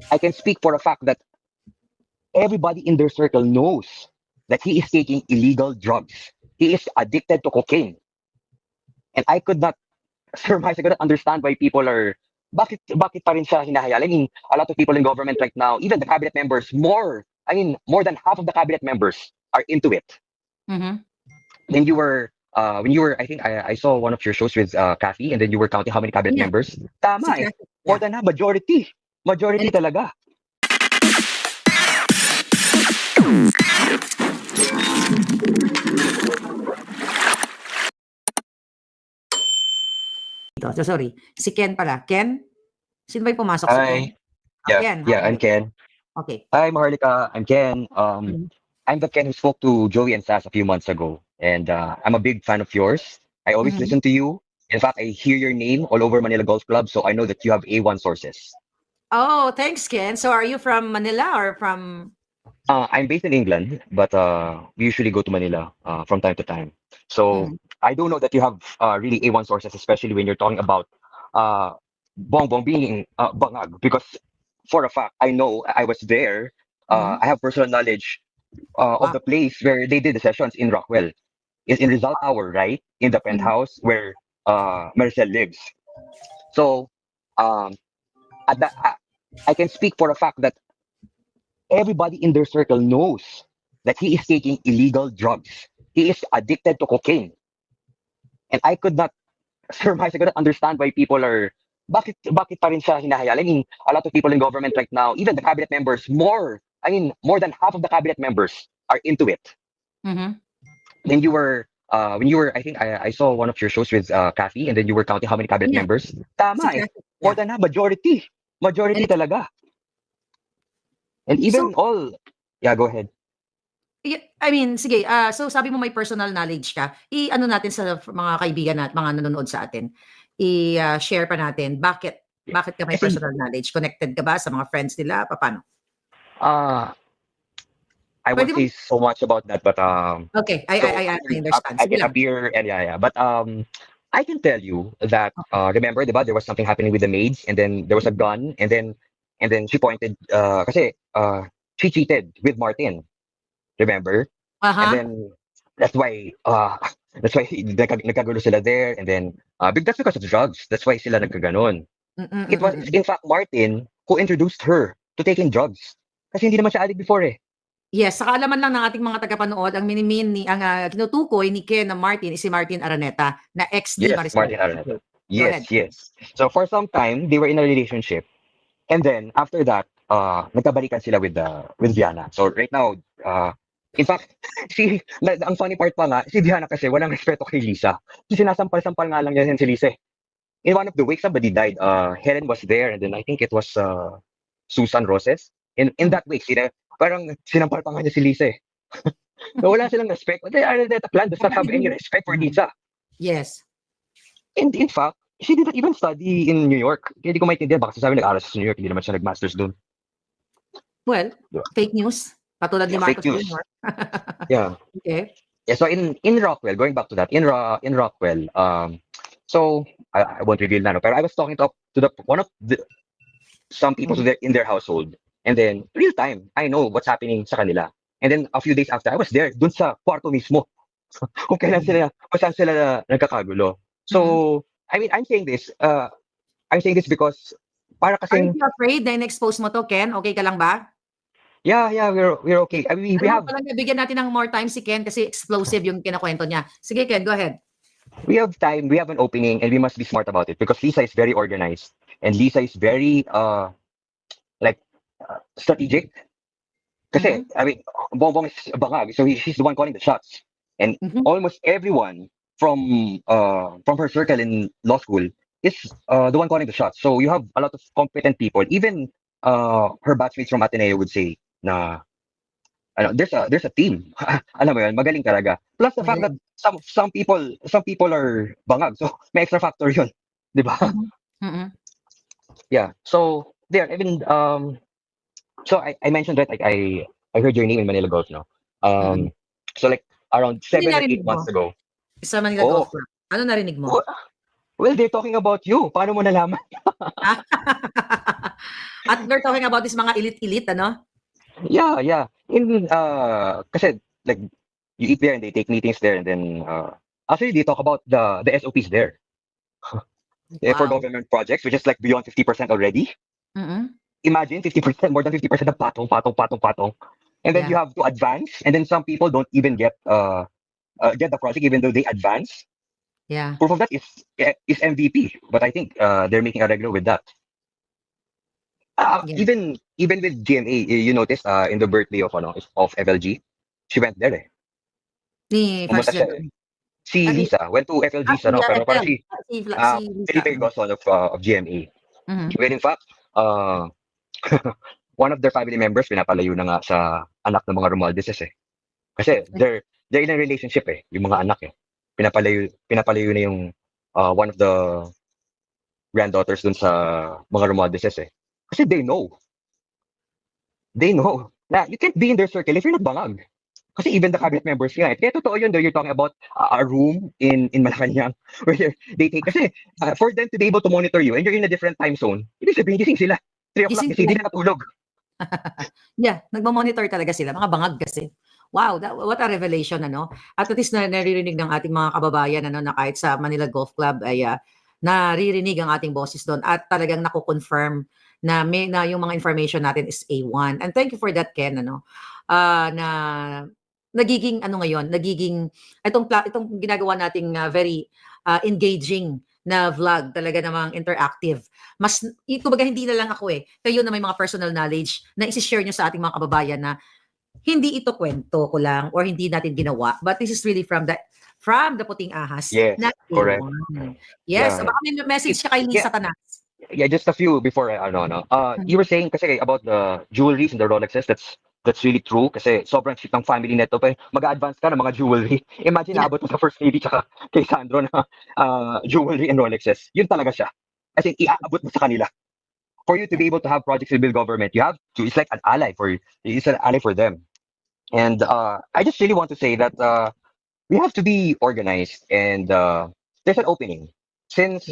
I can speak for a fact that everybody in their circle knows that he is taking illegal drugs. He is addicted to cocaine. And I could not surmise, I could not understand why people are, bakit pa rin siya hinahayal? I mean, a lot of people in government right now, even the cabinet members, more than half of the cabinet members are into it. Mhm. When you were, I think I saw one of your shows with Kathy, and then you were counting how many cabinet Yeah, members. si Tama eh. Kathy, More yeah. than half, majority. Majority And talaga. so sorry, si Ken pala. Ken? Sino ba yung pumasok, si Ken? Hi. Yeah, Ken, yeah, I'm hi. Ken. Okay. Hi, Maharlika. I'm Ken. Mhm. I'm the Ken who spoke to Joey and Sass a few months ago, and I'm a big fan of yours. I always Mhm. listen to you. In fact, I hear your name all over Manila Golf Club, so I know that you have A1 sources. Oh, thanks, Ken. So are you from Manila or from I'm based in England, but we usually go to Manila from time to time. So Mhm. I do know that you have really A1 sources, especially when you're talking about uh, Bongbong being bangag, because for a fact, I know I was there. Mhm. I have personal knowledge of Wow. the place where they did the sessions in Rockwell. It's in Rizal Tower, right? In the Mhm. penthouse where Maricel lives. So um, at that, I can speak for a fact that everybody in their circle knows that he is taking illegal drugs. He is addicted to cocaine. And I could not surmise, I could not understand why people are, bakit pa rin siya hinahayal? I mean, a lot of people in government right now, even the cabinet members, more than half of the cabinet members are into it. Mhm. When you were, I think I saw one of your shows with Kathy, and then you were counting how many cabinet Yeah, members. si Tama eh. Kathy, More yeah. than half, majority. And Majority talaga. And so even all, yeah, go ahead. I mean, sige, so sabi mo may personal knowledge ka. I-ano natin sa mga kaibigan at mga nanonood sa atin. I-share pa natin bakit ka may Kasi personal knowledge? Connected ka ba sa mga friends nila? Paano? uh, I Pwede won't mo? say so much about that, but Okay, so I understand. I Sige can lang. appear and yeah, yeah. But I can tell you that Okay. remember, diba, there was something happening with the maids, and then there was a gun, and then she pointed, kasi she cheated with Martin, remember? And Aha. then that's why that's why nagkagulo sila there, and then that's because of drugs. That's why sila nagkaganon. It was Mm. in fact Martin who introduced her to taking drugs. Kasi hindi naman siya addict before eh. Yes, sa kaalaman lang ng ating mga tagapanood, tinutukoy ni Ken na Martin is si Martin Araneta na ex ni Yes, Maricel. Martin Araneta. Okay, go ahead. Yes, yes. So for some time they were in a relationship, and then after that, nagkabalikan sila with Diana. So right now, in fact, ang funny part pa nga, si Diana kasi walang respeto kay Lisa. Sinasampal-sampal nga lang niya si Lisa eh. In one of the weeks, somebody died. Helen was there, and then I think it was Susan Roses. In Mhm. that week, parang sinampal pa nga niya si Lisa eh. So, wala silang respect. The Araneta clan does not have any respect for Mhm. Lisa. Yes. And in fact, she didn't even study in New York. Hindi ko maintindihan, baka sasabi nag-aral siya sa New York, hindi naman siya nag-masters doon. Well, Diba? fake news. Katulad ni Yeah, fake Marcos news. Jr. Yeah. Okay. Yeah, so in Rockwell, going back to that, in Rockwell, so I won't reveal na, no, pero I was talking to the one of the some people Mhm. in their household, and then real time, I know what's happening sa kanila. And then a few days after, I was there, dun sa kwarto mismo, Mhm. kung saan sila nagkakagulo. Mhm. So, I mean, I'm saying this because para Aren't kasing, you afraid na in-expose mo 'to, Ken? Okey ka lang ba? yeah, we're Okay. okay. I mean, Alam mo talaga bigyan natin ng more time si Ken kasi explosive yung kinukuwento niya. Sige Ken, go ahead. we have time, we have an opening, and we must be smart about it because Lisa is very organized, and Lisa is very like strategic. Kasi, Mhm. I mean, Bongbong is bangag, so she's the one calling the shots. And Mhm. almost everyone from her circle in law school is the one calling the shots. So you have a lot of competent people. Even her batchmates from Ateneo would say na ano, there's a team. Alam mo yun, magaling talaga. Plus the fact that Magaling. some people are bangag. So may extra factor yun. 'Di ba? Mhm. Mm. Yeah. So there, even so I mentioned that like I heard your name in Manila Golf, no? Mm. Um, so like around Ano yung 7 or narinig 8 mo months ago. sa Manila Golf Oh, Club? Ano narinig mo? oh, Well, they're talking about you. Paano mo nalaman? At they're talking about this mga elite-elite, ano? Yeah, yeah. Kasi like you eat there and they take meetings there and then actually they talk about the SOPs there. For Wow. government projects, which is like beyond 50% already. Mm-mm. Imagine 50%, more than 50% of patong, patong, patong, patong. And then you Yeah. have to advance, and then some people don't even get the project even though they advance. Yeah. Proof of that is MVP, but I think they're making a regular with that. Yeah. Even with GMA, you notice in the birthday of FLG, she went there. Ni Pumunta first gen. siya. Si Lisa went to FLG's Si pero parang Ethel. si Si Lisa. Felipe Gozon of GMA. Mhm. When in fact, one of their family members pinapalayo na nga sa anak ng mga Romualdezes eh. Kasi they're in a relationship eh, yung mga anak eh. Pinapalayo na yung one of the granddaughters dun sa mga Romualdezes eh. Kasi they know na you can't be in their circle if you're not bangag. Kasi even the cabinet members nga, kaya totoo yun, though you're talking about a room in Malacanang where they take, kasi for them to be able to monitor you and you're in a different time zone, ibig sabihin, gising sila. 3 o'clock, Gising kasi sila. hindi na natulog. Yeah, nagmo-monitor talaga sila, mga bangag kasi. Wow, what a revelation, ano? At least na naririnig ng ating mga kababayan, ano, na kahit sa Manila Golf Club ay naririnig ang ating boses doon at talagang nako-confirm na yung mga information natin is A1. And thank you for that, Ken, ano? Na nagiging ano ngayon, nagiging itong ginagawa nating very engaging na vlog, talaga namang interactive. Mas kumbaga hindi na lang ako kayo na may mga personal knowledge na isi-share nyo sa ating mga kababayan na hindi ito kwento ko lang or hindi natin ginawa, but this is really from the puting ahas Yes, na correct. A1. Yes, Yeah, baka may message ka kay yeah, Lisa Tanas. yeah, just a few before you were saying kasi about the jewelries and the Rolexes, that's really true kasi sobrang cheap ng family neto pa mag-advance ka ng mga jewelry. Imagine Yeah. naabot mo sa First Lady tsaka kay Sandro na jewelry and Rolexes. Yun talaga siya. As in, iaabot mo sa kanila. For you to be able to have projects with government, you have to, it's like it's an ally for them. And I just really want to say that we have to be organized and there's an opening since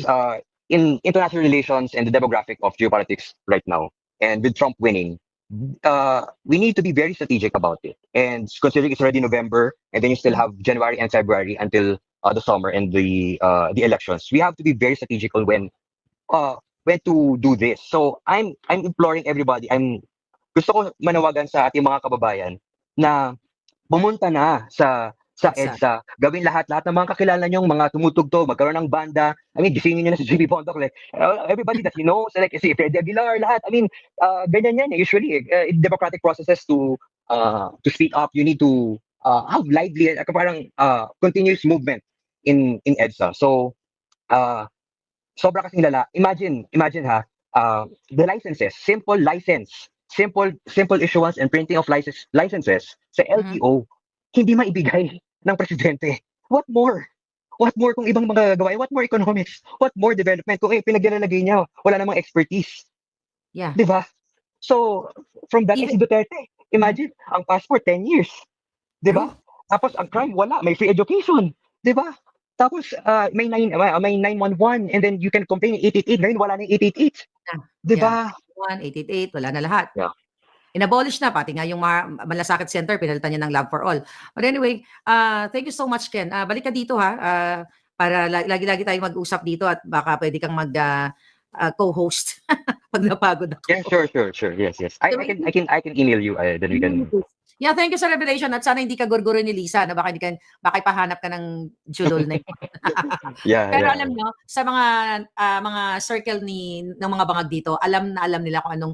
in international relations and the demographic of geopolitics right now and with Trump winning, we need to be very strategic about it, and considering it's already November and then you still have January and February until the summer and the elections, we have to be very strategical when to do this. So I'm imploring everybody, gusto ko manawagan sa ating mga kababayan na pumunta na sa EDSA. EDSA, gawin lahat-lahat ng mga kakilala niyong mga tumutugtog, magkaroon ng banda. I mean, gisingin niyo na si JB Bondoc, like, everybody that he knows, like si Freddy Aguilar, lahat. I mean, ganyan yan. Usually, in democratic processes to speak up, you need to have lively, parang continuous movement in EDSA. So, sobra kasing lala. Imagine ha, the licenses, simple issuance and printing of licenses sa LTO, hindi maibigay ng presidente. What more? What more kung ibang mga gagawin? What more economics? What more development? Kung pinaglalagay niya, wala namang expertise. Yeah. Di ba? So, from that, si Duterte, imagine, ang passport, 10 years. Di ba? Tapos, ang crime, wala. May free education. Di ba? Tapos, may 911 and then you can complain 888. Ngayon, wala na yung 888. Di ba? 888, wala na lahat. Yeah. Inabolish na, pati nga yung Malasakit Center, pinalitan niya ng Love for All. But anyway, thank you so much, Ken. Balik ka dito ha, para lagi-lagi tayong mag-usap dito at baka pwede kang co-host pag napagod ako. Yeah, sure. Yes. I can email you, then we can. Yeah, thank you sa revelation at sana hindi ka gurguro ni Lisa na baka ipahanap ka ng julol na yun. Yeah. Pero alam nyo, sa mga circle ng mga bangag dito, alam nila kung anong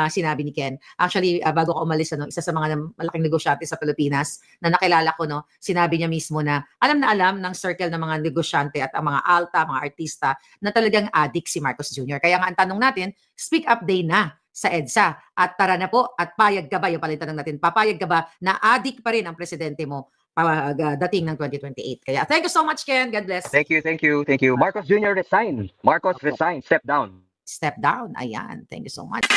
sinabi ni Ken. Actually, bago ako umalis, isa sa mga malaking negosyante sa Pilipinas na nakilala ko, sinabi niya mismo na alam ng circle ng mga negosyante at ang mga alta, mga artista, na talagang addict si Marcos Jr. Kaya nga ang tanong natin, speak up day na sa EDSA. At tara na po, at payag ka ba, yung palitan natin, papayag ka ba na addict pa rin ang presidente mo dating ng 2028? Kaya thank you so much, Ken. God bless. Thank you. Marcos Jr. resign. Step down. Step down. Ayan. Thank you so much.